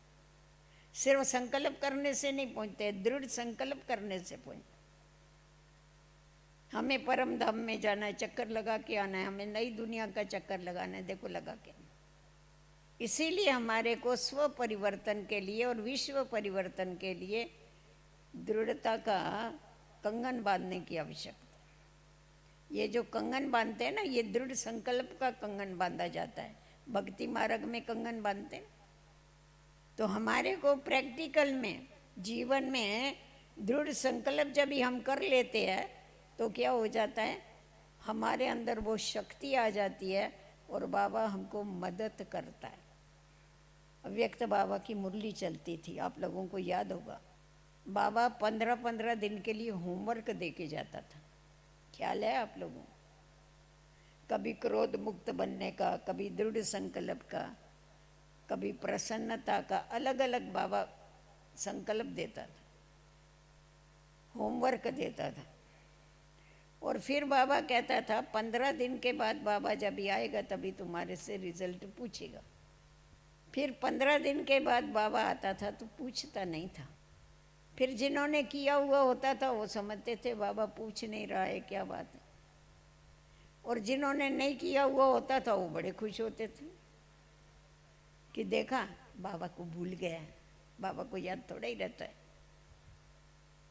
सिर्फ संकल्प करने से नहीं पहुंचते, दृढ़ संकल्प करने से पहुंचते। हमें परम धाम में जाना है, चक्कर लगा के आना है, हमें नई दुनिया का चक्कर लगाना है, देखो लगा के। इसीलिए हमारे को स्व परिवर्तन के लिए और विश्व परिवर्तन के लिए दृढ़ता का कंगन बांधने की आवश्यकता। ये जो कंगन बांधते हैं ना, ये दृढ़ संकल्प का कंगन बांधा जाता है। भक्ति मार्ग में कंगन बांधते हैं, तो हमारे को प्रैक्टिकल में जीवन में दृढ़ संकल्प जब भी हम कर लेते हैं तो क्या हो जाता है, हमारे अंदर वो शक्ति आ जाती है और बाबा हमको मदद करता है। अव्यक्त बाबा की मुरली चलती थी, आप लोगों को याद होगा। बाबा 15-15 दिन के लिए होमवर्क दे के जाता था, ख्याल है आप लोगों? कभी क्रोध मुक्त बनने का, कभी दृढ़ संकल्प का, कभी प्रसन्नता का, अलग अलग बाबा संकल्प देता था, होमवर्क देता था। और फिर बाबा कहता था 15 दिन के बाद बाबा जब भी आएगा तभी तुम्हारे से रिजल्ट पूछेगा। फिर 15 दिन के बाद बाबा आता था तो पूछता नहीं था। फिर जिन्होंने किया हुआ होता था वो समझते थे बाबा पूछ नहीं रहा है, क्या बात है। और जिन्होंने नहीं किया हुआ होता था वो बड़े खुश होते थे कि देखा बाबा को भूल गया है, बाबा को याद थोड़ा ही रहता है।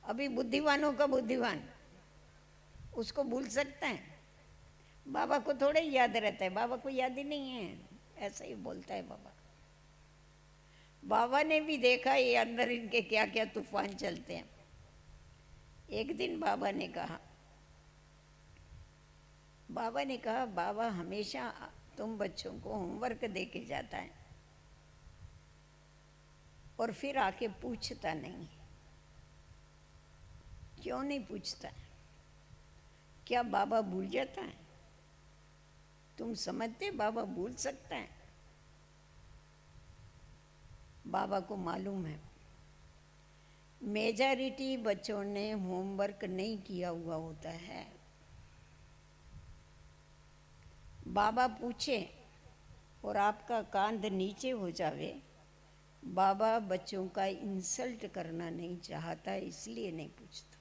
अभी बुद्धिमानों का बुद्धिमान उसको भूल सकता है, बाबा को थोड़ा ही याद रहता है, बाबा को याद ही नहीं है, ऐसा ही बोलता है बाबा। बाबा ने भी देखा ये अंदर इनके क्या क्या तूफान चलते हैं। एक दिन बाबा ने कहा बाबा हमेशा तुम बच्चों को होमवर्क दे के जाता है और फिर आके पूछता नहीं, क्यों नहीं पूछता है? क्या बाबा भूल जाता है? तुम समझते बाबा भूल सकता है? बाबा को मालूम है मेजॉरिटी बच्चों ने होमवर्क नहीं किया हुआ होता है। बाबा पूछे और आपका कांध नीचे हो जावे, बाबा बच्चों का इंसल्ट करना नहीं चाहता, इसलिए नहीं पूछता।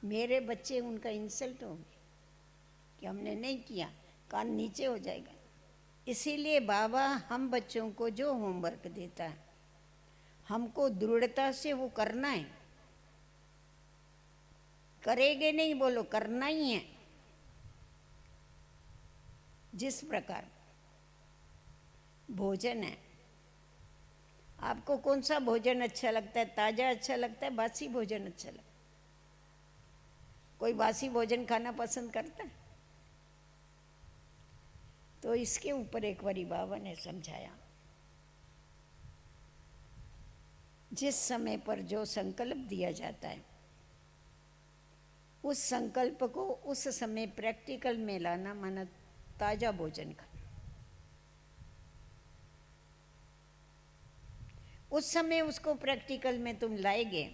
मेरे बच्चे उनका इंसल्ट होंगे कि हमने नहीं किया, कान नीचे हो जाएगा। इसीलिए बाबा हम बच्चों को जो होमवर्क देता है हमको दृढ़ता से वो करना है। करेंगे नहीं बोलो, करना ही है। जिस प्रकार भोजन है, आपको कौन सा भोजन अच्छा लगता है? ताज़ा अच्छा लगता है, बासी भोजन अच्छा लगता है? कोई बासी भोजन खाना पसंद करता है? तो इसके ऊपर एक बारी बाबा ने समझाया, जिस समय पर जो संकल्प दिया जाता है उस संकल्प को उस समय प्रैक्टिकल में लाना, माना ताज़ा भोजन खाना। उस समय उसको प्रैक्टिकल में तुम लाएगे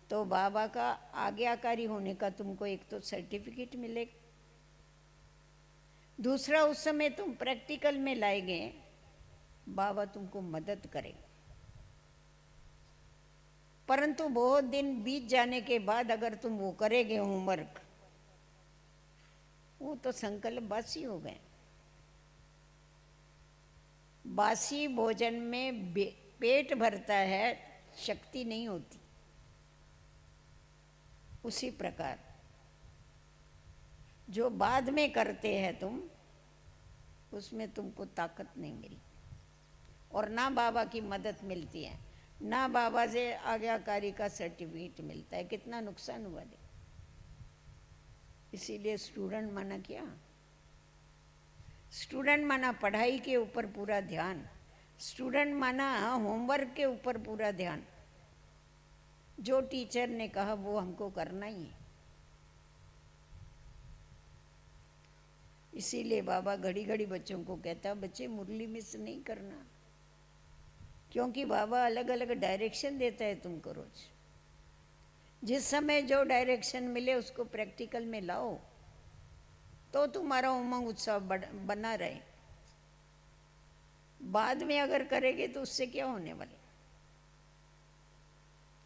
तो बाबा का आज्ञाकारी होने का तुमको एक तो सर्टिफिकेट मिलेगा, दूसरा उस समय तुम प्रैक्टिकल में लाएंगे, बाबा तुमको मदद करेगा। परंतु बहुत दिन बीत जाने के बाद अगर तुम वो करेंगे होमवर्क, वो तो संकल्प बासी हो गए। बासी भोजन में पेट भरता है, शक्ति नहीं होती। उसी प्रकार जो बाद में करते हैं तुम, उसमें तुमको ताकत नहीं मिली और ना बाबा की मदद मिलती है, ना बाबा से आज्ञाकारी का सर्टिफिकेट मिलता है। कितना नुकसान हुआ दे। इसीलिए स्टूडेंट माना क्या? स्टूडेंट माना पढ़ाई के ऊपर पूरा ध्यान, स्टूडेंट माना होमवर्क के ऊपर पूरा ध्यान। जो टीचर ने कहा वो हमको करना ही है। इसीलिए बाबा घड़ी घड़ी बच्चों को कहता, बच्चे मुरली मिस नहीं करना, क्योंकि बाबा अलग अलग डायरेक्शन देता है तुमको रोज। जिस समय जो डायरेक्शन मिले उसको प्रैक्टिकल में लाओ तो तुम्हारा उमंग उत्साह बना रहे। बाद में अगर करेंगे तो उससे क्या होने वाला?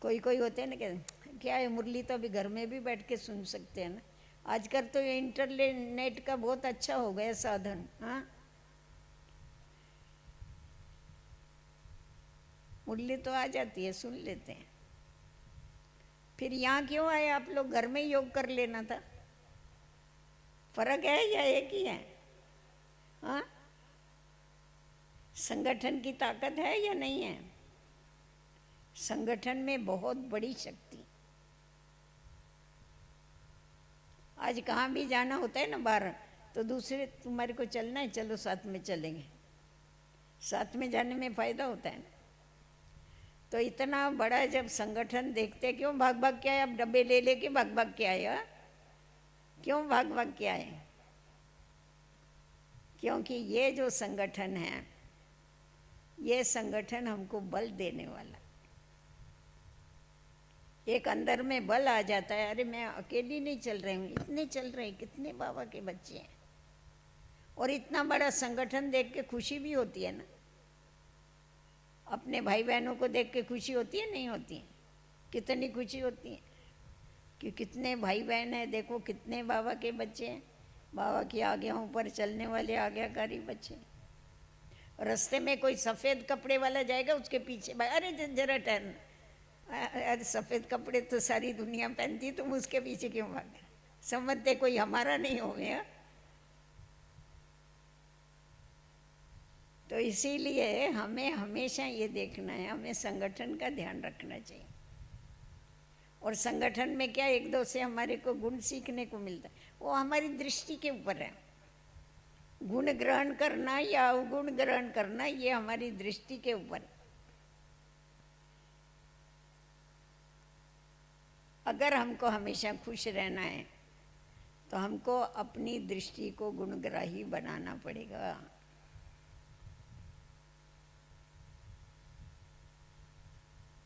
कोई कोई होते हैं ना कि क्या है, मुरली तो अभी घर में भी बैठ के सुन सकते हैं ना। आजकल तो ये इंटरनेट का बहुत अच्छा हो गया साधन। हाँ, मुरली तो आ जाती है, सुन लेते हैं। फिर यहाँ क्यों आए आप लोग? घर में योग कर लेना था। फर्क है या एक ही है? हाँ, संगठन की ताकत है या नहीं है? संगठन में बहुत बड़ी शक्ति। आज कहाँ भी जाना होता है ना बाहर, तो दूसरे तुम्हारे को चलना है, चलो साथ में चलेंगे, साथ में जाने में फ़ायदा होता है ना। तो इतना बड़ा जब संगठन देखते, क्यों भाग भाग के आए? अब डब्बे ले लेके भाग भाग के आए? क्यों भाग भाग के आए? क्योंकि ये जो संगठन है, ये संगठन हमको बल देने वाला। एक अंदर में बल आ जाता है, अरे मैं अकेली नहीं चल रही हूँ, इतने चल रहे, कितने बाबा के बच्चे हैं, और इतना बड़ा संगठन देख के खुशी भी होती है ना। अपने भाई बहनों को देख के खुशी होती है, नहीं होती है? कितनी खुशी होती है कि कितने भाई बहन हैं, देखो कितने बाबा के बच्चे हैं, बाबा की आज्ञाओं पर चलने वाले आज्ञाकारी बच्चे। रास्ते में कोई सफ़ेद कपड़े वाला जाएगा, उसके पीछे भाई, अरे जरा टर्न, अरे सफ़ेद कपड़े तो सारी दुनिया पहनती, तुम उसके पीछे क्यों भागे? समझते कोई हमारा नहीं हो गया। तो इसीलिए हमें हमेशा ये देखना है, हमें संगठन का ध्यान रखना चाहिए। और संगठन में क्या, एक दो से हमारे को गुण सीखने को मिलता है, वो हमारी दृष्टि के ऊपर है। गुण ग्रहण करना या अवगुण ग्रहण करना, ये हमारी दृष्टि के ऊपर है। अगर हमको हमेशा खुश रहना है तो हमको अपनी दृष्टि को गुणग्राही बनाना पड़ेगा।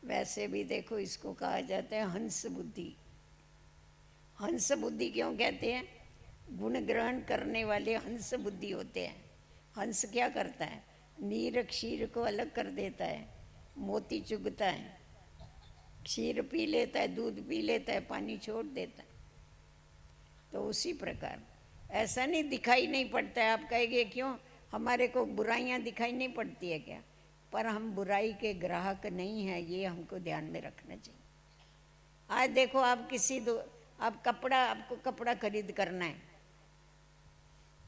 वैसे भी देखो, इसको कहा जाता है हंस बुद्धि। हंस बुद्धि क्यों कहते हैं? गुण ग्रहण करने वाले हंस बुद्धि होते हैं। हंस क्या करता है? नीर क्षीर को अलग कर देता है, मोती चुगता है, क्षीर पी लेता है, दूध पी लेता है, पानी छोड़ देता है। तो उसी प्रकार ऐसा नहीं दिखाई नहीं पड़ता है। आप कहेंगे क्यों, हमारे को बुराइयां दिखाई नहीं पड़ती है क्या? पर हम बुराई के ग्राहक नहीं हैं, ये हमको ध्यान में रखना चाहिए। आज देखो, आप आपको कपड़ा खरीद करना है,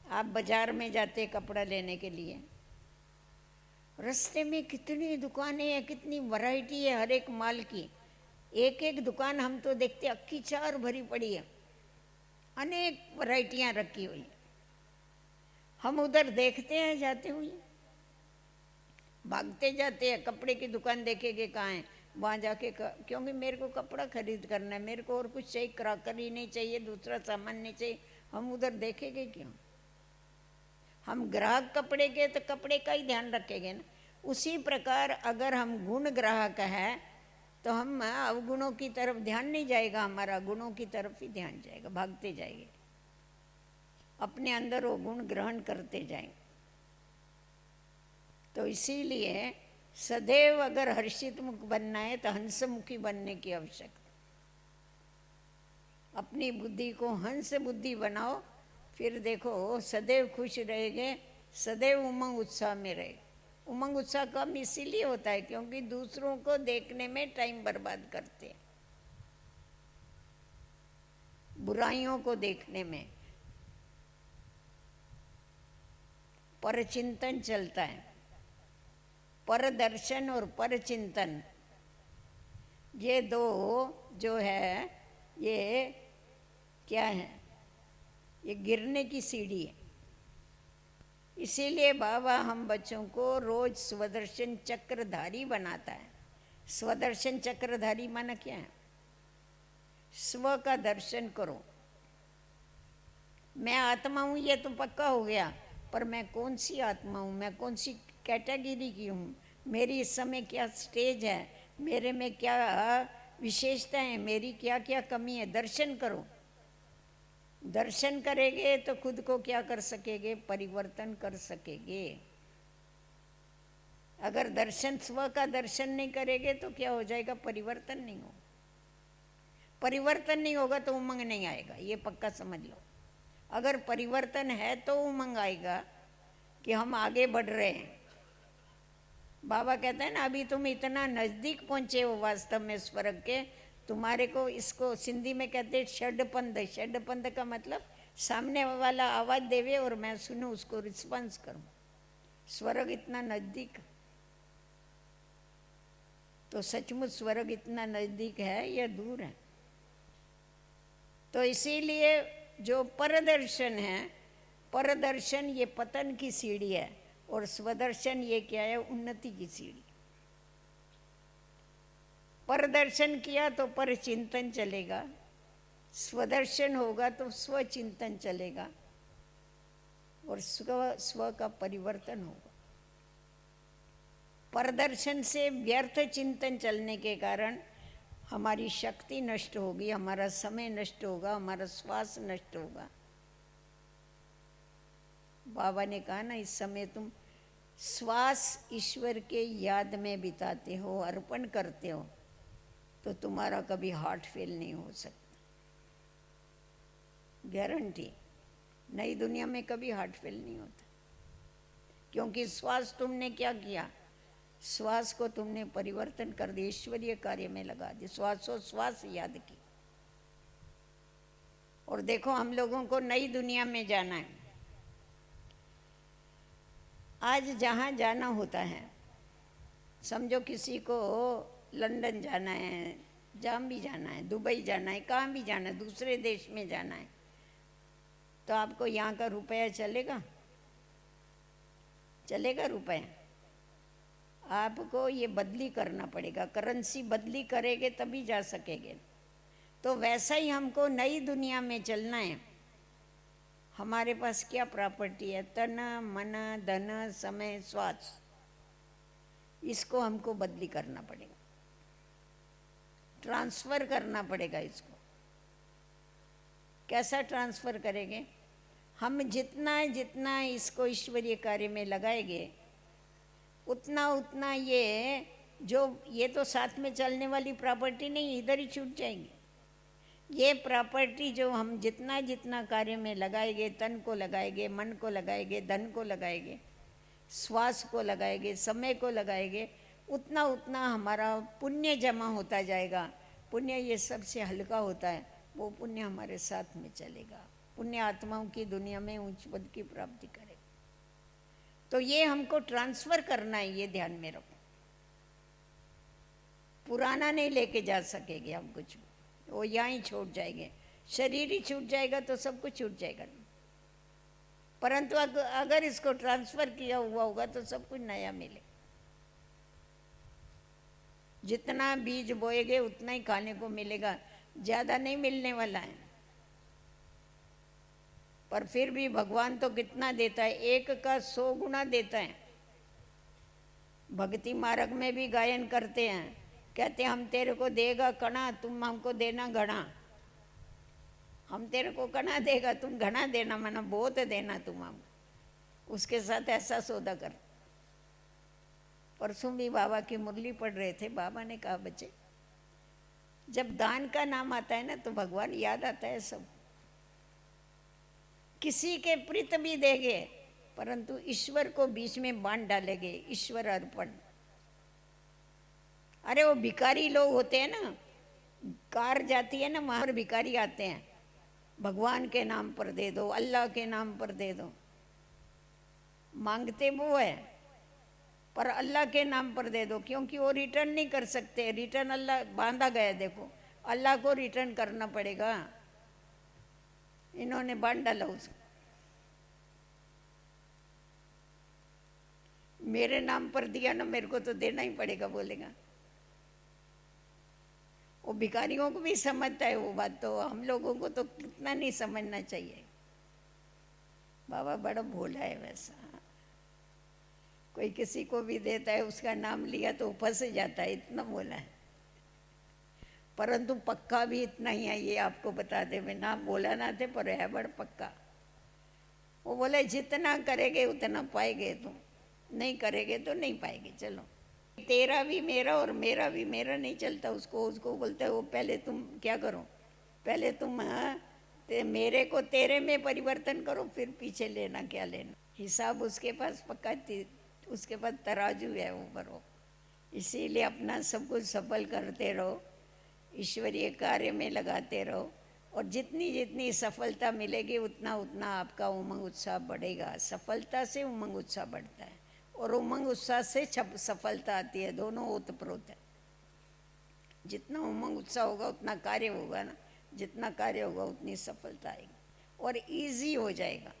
आप बाजार में जाते कपड़ा लेने के लिए, रास्ते में कितनी दुकानें हैं, कितनी वैरायटी है हर एक माल की। एक एक दुकान हम तो देखते अक्की चार भरी पड़ी है, अनेक वैरायटियां रखी हुई। हम उधर देखते हैं, जाते हुए भागते जाते हैं, कपड़े की दुकान देखेंगे कहाँ है, वहाँ जाके क्योंकि मेरे को कपड़ा खरीद करना है, मेरे को और कुछ चाहिए, क्रॉकरी नहीं चाहिए, दूसरा सामान नहीं चाहिए, हम उधर देखेंगे क्यों? हम ग्राहक कपड़े के, तो कपड़े का ही ध्यान रखेंगे ना। उसी प्रकार अगर हम गुण ग्राहक है तो हम अवगुणों की तरफ ध्यान नहीं जाएगा, हमारा गुणों की तरफ ही ध्यान जाएगा, भागते जाएंगे, अपने अंदर वो गुण ग्रहण करते जाएंगे। तो इसीलिए सदैव अगर हर्षित मुख बनना है तो हंसमुखी बनने की आवश्यकता। अपनी बुद्धि को हंस बुद्धि बनाओ, फिर देखो सदैव खुश रहेंगे, सदैव उमंग उत्साह में रहे। उमंग उत्साह कम इसीलिए होता है क्योंकि दूसरों को देखने में टाइम बर्बाद करते हैं, बुराइयों को देखने में। पर चिंतन चलता है, पर दर्शन और पर चिंतन, ये दो जो है, ये क्या है? ये गिरने की सीढ़ी है। इसीलिए बाबा हम बच्चों को रोज स्वदर्शन चक्रधारी बनाता है। स्वदर्शन चक्रधारी माना क्या है? स्व का दर्शन करो। मैं आत्मा हूँ ये तो पक्का हो गया, पर मैं कौन सी आत्मा हूँ, मैं कौन सी कैटेगरी की हूँ, मेरी इस समय क्या स्टेज है, मेरे में क्या विशेषता है, मेरी क्या क्या कमी है, दर्शन करो। दर्शन करेंगे तो खुद को क्या कर सकेंगे? परिवर्तन कर सकेंगे। अगर दर्शन, स्व का दर्शन नहीं करेंगे तो क्या हो जाएगा? परिवर्तन नहीं होगा। परिवर्तन नहीं होगा तो उमंग नहीं आएगा, ये पक्का समझ लो। अगर परिवर्तन है तो उमंग आएगा कि हम आगे बढ़ रहे हैं। बाबा कहते हैं ना, अभी तुम इतना नज़दीक पहुंचे हो वास्तव में स्वर्ग के, तुम्हारे को, इसको सिंधी में कहते हैं षड्पंथ। षड्पंथ का मतलब सामने वाला आवाज़ देवे और मैं सुनूं, उसको रिस्पॉन्स करूं। स्वर्ग इतना नज़दीक, तो सचमुच स्वर्ग इतना नज़दीक है या दूर है? तो इसीलिए जो परदर्शन है, परदर्शन ये पतन की सीढ़ी है, और स्वदर्शन ये क्या है? उन्नति की सीढ़ी। परदर्शन किया तो परचिंतन चलेगा, स्वदर्शन होगा तो स्वचिंतन चलेगा, और स्व का परिवर्तन होगा। परदर्शन से व्यर्थ चिंतन चलने के कारण हमारी शक्ति नष्ट होगी, हमारा समय नष्ट होगा, हमारा श्वास नष्ट होगा। बाबा ने कहा ना, इस समय तुम श्वास ईश्वर के याद में बिताते हो, अर्पण करते हो, तो तुम्हारा कभी हार्ट फेल नहीं हो सकता, गारंटी। नई दुनिया में कभी हार्ट फेल नहीं होता, क्योंकि श्वास तुमने क्या किया? श्वास को तुमने परिवर्तन कर दिया, ईश्वरीय कार्य में लगा दिया, श्वासोश्वास याद की। और देखो, हम लोगों को नई दुनिया में जाना है। आज जहाँ जाना होता है, समझो किसी को लंदन जाना है, जहाँ भी जाना है, दुबई जाना है, कहाँ भी जाना है, दूसरे देश में जाना है, तो आपको यहाँ का रुपया चलेगा? चलेगा रुपया? आपको ये बदली करना पड़ेगा, करेंसी बदली करेंगे तभी जा सकेंगे। तो वैसा ही हमको नई दुनिया में चलना है। हमारे पास क्या प्रॉपर्टी है? तन, मन, धन, समय, श्वास। इसको हमको बदली करना पड़ेगा, ट्रांसफर करना पड़ेगा इसको। कैसा ट्रांसफर करेंगे? हम जितना जितना इसको ईश्वरीय कार्य में लगाएंगे, उतना उतना ये तो साथ में चलने वाली प्रॉपर्टी नहीं, इधर ही छूट जाएंगे। ये प्रॉपर्टी जो हम जितना जितना कार्य में लगाएंगे, तन को लगाएंगे, मन को लगाएंगे, धन को लगाएंगे, श्वास को लगाएंगे, समय को लगाएंगे, उतना उतना हमारा पुण्य जमा होता जाएगा। पुण्य ये सबसे हल्का होता है, वो पुण्य हमारे साथ में चलेगा। पुण्य आत्माओं की दुनिया में उच्च पद की प्राप्ति करेगा। तो ये हमको ट्रांसफर करना है, ये ध्यान में रखो। पुराना नहीं लेके जा सकेंगे हम कुछ, वो यहाँ ही छूट जाएंगे। शरीर ही छूट जाएगा तो सब कुछ छूट जाएगा, परंतु अगर इसको ट्रांसफर किया हुआ होगा तो सब कुछ नया मिले। जितना बीज बोएगे उतना ही खाने को मिलेगा, ज़्यादा नहीं मिलने वाला है। पर फिर भी भगवान तो कितना देता है, 1 का 100 गुना देता है। भक्ति मार्ग में भी गायन करते हैं, कहते हैं हम तेरे को देगा कणा, तुम हमको देना घना। हम तेरे को कणा देगा, तुम घना देना, माना बहुत देना तुम हमको। उसके साथ ऐसा सौदा कर। परसों भी बाबा की मुरली पढ़ रहे थे, बाबा ने कहा बच्चे, जब दान का नाम आता है ना तो भगवान याद आता है सब। किसी के प्रीत भी देंगे, परंतु ईश्वर को बीच में बांध डालेंगे, ईश्वर अर्पण। अरे वो भिखारी लोग होते हैं ना, कार जाती है ना, वहाँ पर भिखारी आते हैं, भगवान के नाम पर दे दो, अल्लाह के नाम पर दे दो। मांगते वो है, पर अल्लाह के नाम पर दे दो, क्योंकि वो रिटर्न नहीं कर सकते। रिटर्न अल्लाह बांधा गया, देखो अल्लाह को रिटर्न करना पड़ेगा। इन्होंने बांध डाला उसको। मेरे नाम पर दिया ना, मेरे को तो देना ही पड़ेगा बोलेगा। वो भिखारियों को भी समझता है वो बात, तो हम लोगों को तो कितना नहीं समझना चाहिए। बाबा बड़ा भोला है वैसा, कोई किसी को भी देता है, उसका नाम लिया तो फंस जाता है, इतना भोला है। परंतु पक्का भी इतना ही है, ये आपको बता दे। मैं नाम बोला ना थे, पर है बड़ा पक्का। वो बोले जितना करेंगे उतना पाएंगे, तुम नहीं करेंगे तो नहीं पाएंगे। चलो, तेरा भी मेरा और मेरा भी मेरा नहीं चलता। उसको बोलता है वो, पहले तुम क्या करो, पहले तुम मेरे को तेरे में परिवर्तन करो, फिर पीछे लेना क्या लेना। हिसाब उसके पास पक्का, उसके पास तराजू है ऊपर वो। इसीलिए अपना सब कुछ सफल करते रहो, ईश्वरीय कार्य में लगाते रहो, और जितनी जितनी सफलता मिलेगी उतना उतना आपका उमंग उत्साह बढ़ेगा। सफलता से उमंग उत्साह बढ़ता है, और उमंग उत्साह से सफलता आती है, दोनों ओतप्रोत है। जितना उमंग उत्साह होगा उतना कार्य होगा ना, जितना कार्य होगा उतनी सफलता आएगी और इजी हो जाएगा,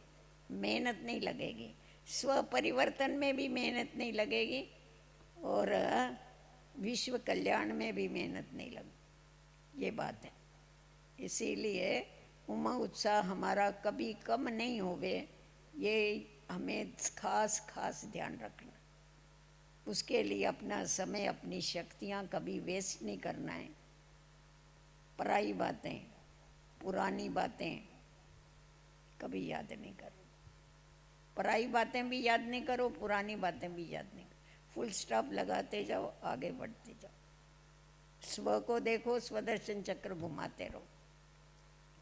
मेहनत नहीं लगेगी। स्व परिवर्तन में भी मेहनत नहीं लगेगी और विश्व कल्याण में भी मेहनत नहीं लगेगी, ये बात है। इसीलिए उमंग उत्साह हमारा कभी कम नहीं होवे, ये हमें खास खास ध्यान रखना। उसके लिए अपना समय, अपनी शक्तियाँ कभी वेस्ट नहीं करना है। पराई बातें, पुरानी बातें कभी याद नहीं करो। पराई बातें भी याद नहीं करो, पुरानी बातें भी याद नहीं करो। फुल स्टॉप लगाते जाओ, आगे बढ़ते जाओ। स्व को देखो, स्वदर्शन चक्र घुमाते रहो।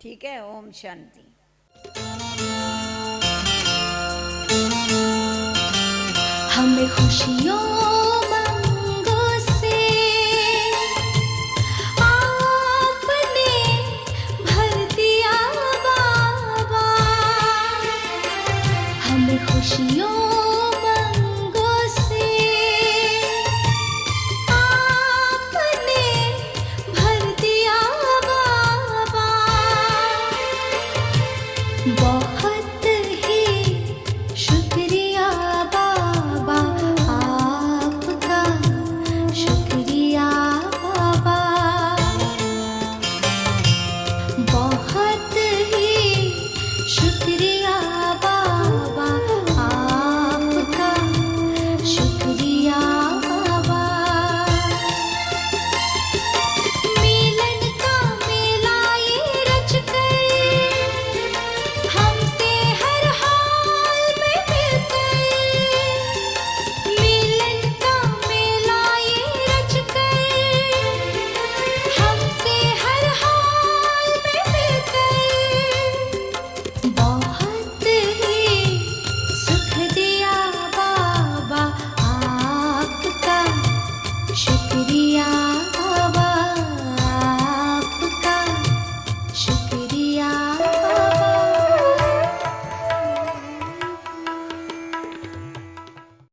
ठीक है। ओम शांति। हमें खुशियों